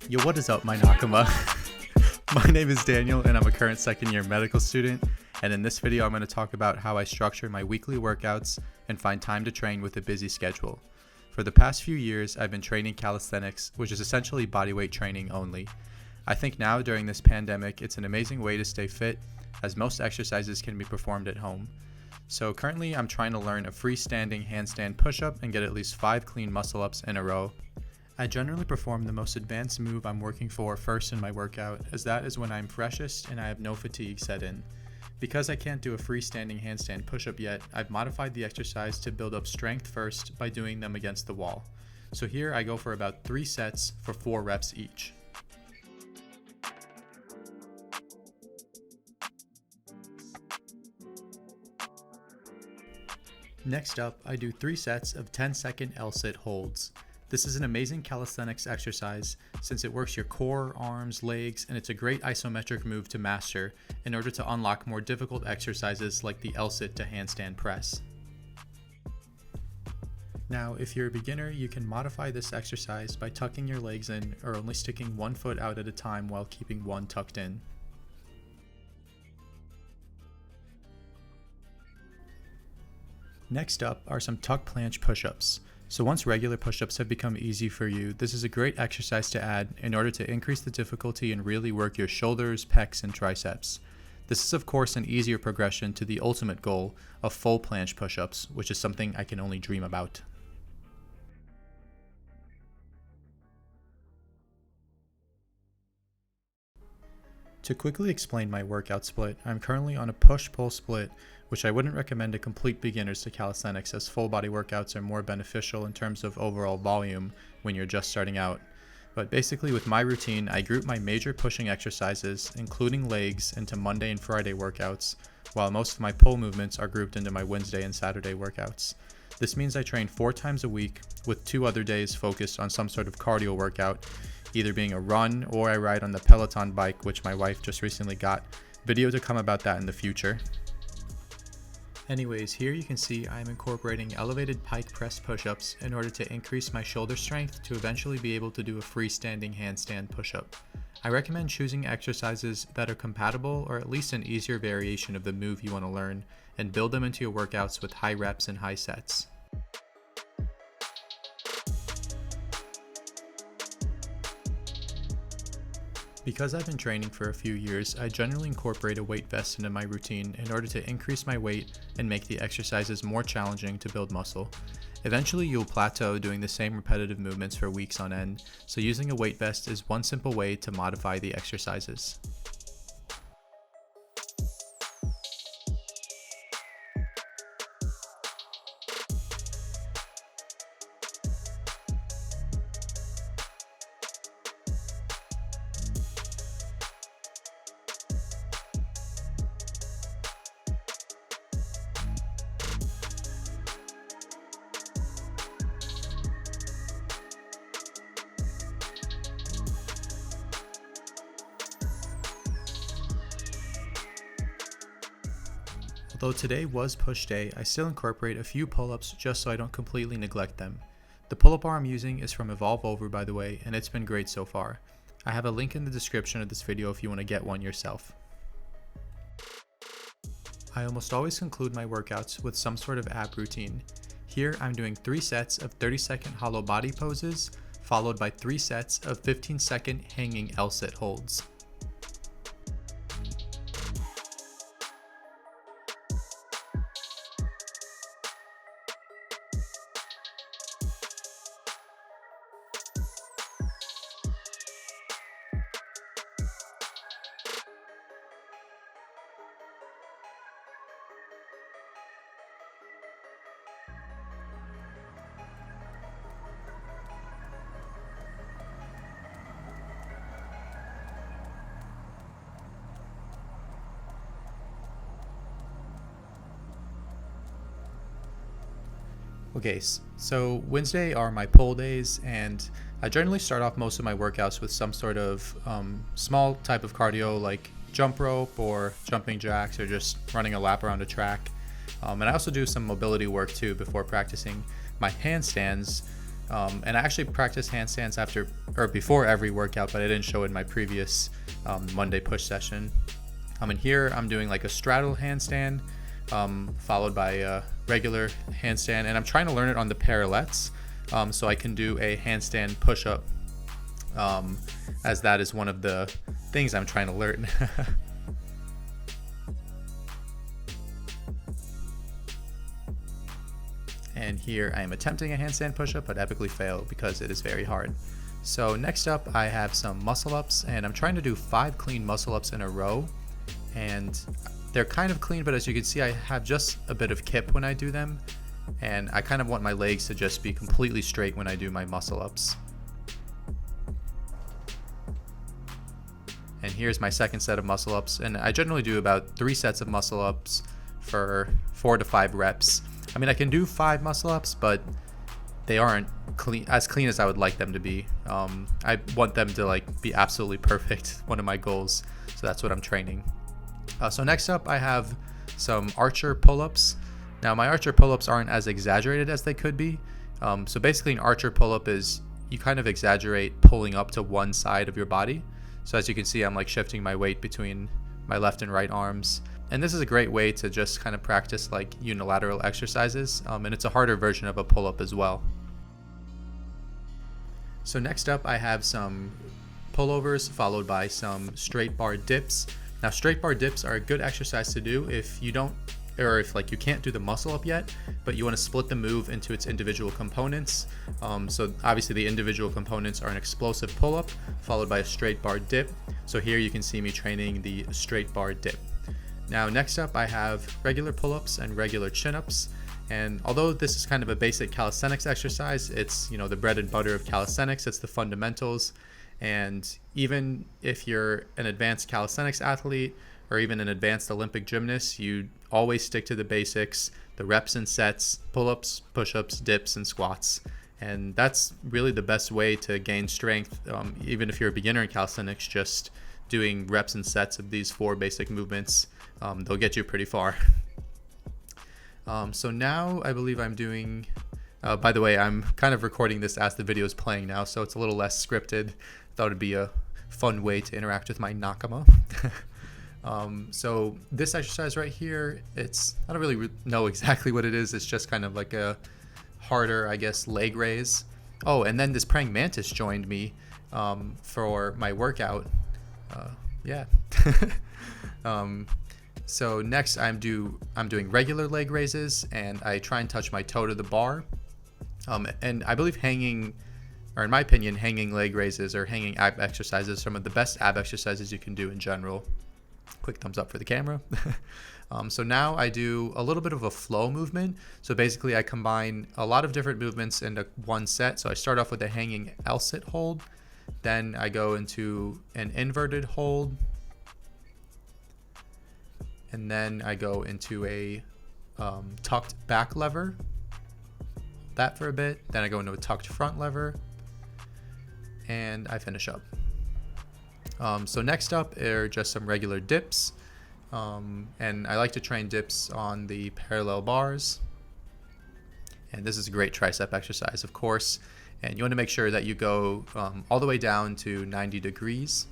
Yo, what is up, my Nakama? My name is Daniel, and I'm a current second-year medical student, and in this video I'm going to talk about how I structure my weekly workouts and find time to train with a busy schedule. For the past few years, I've been training calisthenics, which is essentially bodyweight training only. I think now, during this pandemic, it's an amazing way to stay fit, as most exercises can be performed at home. So currently, I'm trying to learn a freestanding handstand push-up and get at least 5 clean muscle-ups in a row. I generally perform the most advanced move I'm working for first in my workout, as that is when I'm freshest and I have no fatigue set in. Because I can't do a freestanding handstand push-up yet, I've modified the exercise to build up strength first by doing them against the wall. So here I go for about 3 sets for 4 reps each. Next up, I do 3 sets of 10-second L-sit holds. This is an amazing calisthenics exercise since it works your core, arms, legs, and it's a great isometric move to master in order to unlock more difficult exercises like the L-sit to handstand press. Now, if you're a beginner, you can modify this exercise by tucking your legs in or only sticking one foot out at a time while keeping one tucked in. Next up are some tuck planche push-ups. So once regular push-ups have become easy for you, this is a great exercise to add in order to increase the difficulty and really work your shoulders, pecs, and triceps. This is of course an easier progression to the ultimate goal of full planche push-ups, which is something I can only dream about. To quickly explain my workout split, I'm currently on a push-pull split, which I wouldn't recommend to complete beginners to calisthenics, as full body workouts are more beneficial in terms of overall volume when you're just starting out. But basically with my routine, I group my major pushing exercises, including legs, into Monday and Friday workouts, while most of my pull movements are grouped into my Wednesday and Saturday workouts. This means I train 4 times a week, with 2 other days focused on some sort of cardio workout, either being a run or I ride on the Peloton bike, which my wife just recently got. Video to come about that in the future. Anyways, here you can see I'm incorporating elevated pike press push-ups in order to increase my shoulder strength to eventually be able to do a freestanding handstand push-up. I recommend choosing exercises that are compatible or at least an easier variation of the move you want to learn, and build them into your workouts with high reps and high sets. Because I've been training for a few years, I generally incorporate a weight vest into my routine in order to increase my weight and make the exercises more challenging to build muscle. Eventually you'll plateau doing the same repetitive movements for weeks on end, so using a weight vest is one simple way to modify the exercises. Although today was push day, I still incorporate a few pull-ups just so I don't completely neglect them. The pull-up bar I'm using is from Evolve Over, by the way, and it's been great so far. I have a link in the description of this video if you want to get one yourself. I almost always conclude my workouts with some sort of ab routine. Here I'm doing 3 sets of 30-second hollow body poses, followed by 3 sets of 15-second hanging L-sit holds. Okay, so Wednesday are my pull days, and I generally start off most of my workouts with some sort of small type of cardio like jump rope or jumping jacks or just running a lap around a track. And I also do some mobility work too before practicing my handstands. And I actually practice handstands before every workout, but I didn't show it in my previous Monday push session. And here I'm doing like a straddle handstand, followed by a regular handstand, and I'm trying to learn it on the parallettes, so I can do a handstand push-up, as that is one of the things I'm trying to learn. And here I am attempting a handstand push-up, but epically fail because it is very hard. So next up I have some muscle ups, and I'm trying to do 5 clean muscle ups in a row, and they're kind of clean, but as you can see I have just a bit of kip when I do them, and I kind of want my legs to just be completely straight when I do my muscle ups. And here's my second set of muscle ups, and I generally do about 3 sets of muscle ups for 4 to 5 reps. I mean, I can do 5 muscle ups, but they aren't as clean as I would like them to be. I want them to like be absolutely perfect, one of my goals, so that's what I'm training. So next up I have some archer pull-ups. Now my archer pull-ups aren't as exaggerated as they could be. So basically an archer pull-up is you kind of exaggerate pulling up to one side of your body. So as you can see, I'm like shifting my weight between my left and right arms. And this is a great way to just kind of practice like unilateral exercises, and it's a harder version of a pull-up as well. So next up I have some pullovers followed by some straight bar dips. Now straight bar dips are a good exercise to do if you don't, or if like you can't do the muscle up yet, but you want to split the move into its individual components. So obviously the individual components are an explosive pull-up followed by a straight bar dip. So here you can see me training the straight bar dip. Now next up I have regular pull-ups and regular chin-ups, and although this is kind of a basic calisthenics exercise, it's the bread and butter of calisthenics, it's the fundamentals. And even if you're an advanced calisthenics athlete or even an advanced Olympic gymnast, you always stick to the basics, the reps and sets, pull-ups, push-ups, dips, and squats. And that's really the best way to gain strength, even if you're a beginner in calisthenics. Just doing reps and sets of these 4 basic movements, they'll get you pretty far. So now I believe I'm doing, by the way, I'm kind of recording this as the video is playing now, so it's a little less scripted. Thought it'd be a fun way to interact with my Nakama. So this exercise right here, I don't really know exactly what it is. It's just kind of like a harder, I guess, leg raise. Oh, and then this praying mantis joined me for my workout. Yeah. So next I'm doing regular leg raises, and I try and touch my toe to the bar. And I believe in my opinion, hanging leg raises or hanging ab exercises are some of the best ab exercises you can do in general. Quick thumbs up for the camera. So now I do a little bit of a flow movement. So basically I combine a lot of different movements into one set. So I start off with a hanging L-sit hold. Then I go into an inverted hold. And then I go into a tucked back lever. That for a bit. Then I go into a tucked front lever. And I finish up. So next up are just some regular dips. And I like to train dips on the parallel bars. And this is a great tricep exercise, of course. And you want to make sure that you go all the way down to 90 degrees.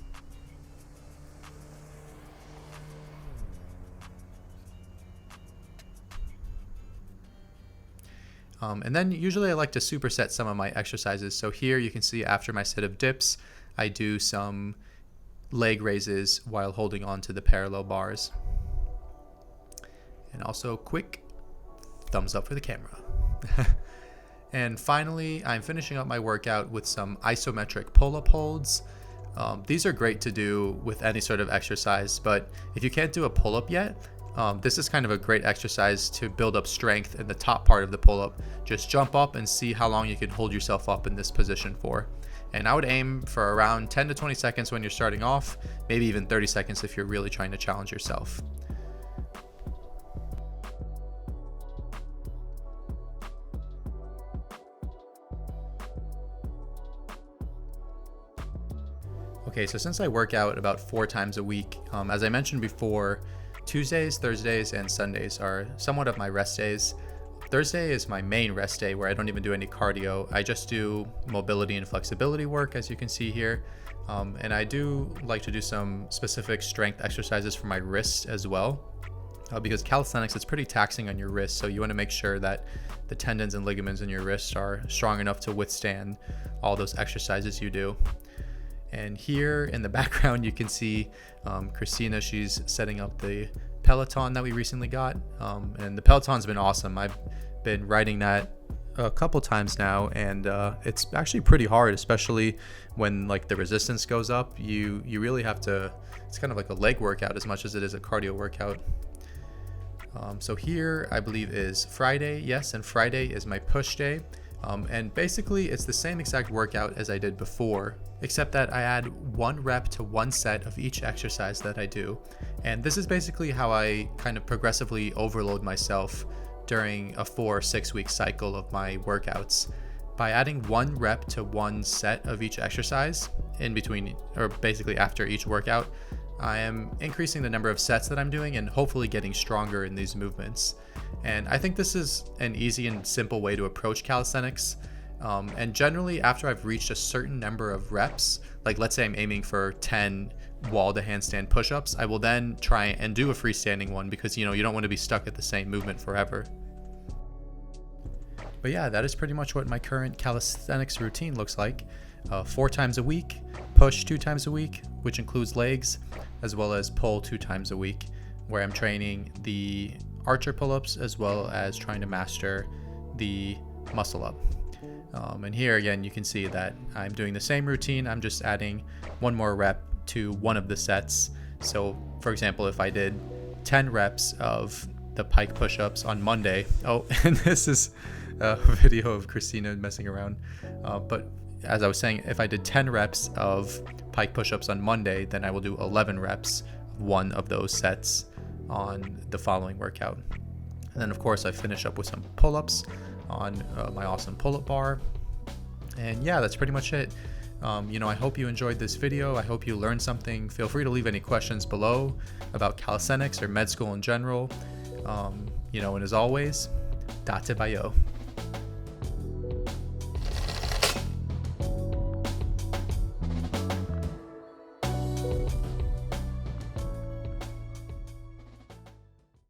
And then usually I like to superset some of my exercises. So here you can see after my set of dips, I do some leg raises while holding on to the parallel bars. And also quick thumbs up for the camera. And finally, I'm finishing up my workout with some isometric pull-up holds. These are great to do with any sort of exercise, but if you can't do a pull-up yet, this is kind of a great exercise to build up strength in the top part of the pull-up. Just jump up and see how long you can hold yourself up in this position for. And I would aim for around 10 to 20 seconds when you're starting off, maybe even 30 seconds if you're really trying to challenge yourself. Okay, so since I work out about 4 times a week, as I mentioned before, Tuesdays, Thursdays, and Sundays are somewhat of my rest days. Thursday is my main rest day where I don't even do any cardio. I just do mobility and flexibility work, as you can see here. And I do like to do some specific strength exercises for my wrists as well. Because calisthenics, it's pretty taxing on your wrists, so you want to make sure that the tendons and ligaments in your wrists are strong enough to withstand all those exercises you do. And here in the background, you can see Christina. She's setting up the Peloton that we recently got. And the Peloton's been awesome. I've been riding that a couple times now, and it's actually pretty hard, especially when like the resistance goes up. You really have to, it's kind of like a leg workout as much as it is a cardio workout. So here I believe is Friday, yes, and Friday is my push day. And basically it's the same exact workout as I did before, except that I add 1 rep to 1 set of each exercise that I do. And this is basically how I kind of progressively overload myself during a 4 or 6 week cycle of my workouts. By adding 1 rep to 1 set of each exercise in between, or basically after each workout, I am increasing the number of sets that I'm doing and hopefully getting stronger in these movements. And I think this is an easy and simple way to approach calisthenics. And generally, after I've reached a certain number of reps, like let's say I'm aiming for 10 wall to handstand push-ups, I will then try and do a freestanding one because you don't want to be stuck at the same movement forever. But yeah, that is pretty much what my current calisthenics routine looks like. 4 times a week, push 2 times a week, which includes legs, as well as pull 2 times a week, where I'm training the archer pull-ups as well as trying to master the muscle up. And here again, you can see that I'm doing the same routine. I'm just adding 1 more rep to one of the sets. So for example, if I did 10 reps of the pike push-ups on Monday, and this is a video of Christina messing around, but as I was saying, if I did 10 reps of pike push-ups on Monday, then I will do 11 reps of one of those sets on the following workout. And then of course I finish up with some pull-ups on my awesome pull-up bar. And yeah, that's pretty much it. I hope you enjoyed this video. I hope you learned something. Feel free to leave any questions below about calisthenics or med school in general. And as always, Dattebayo.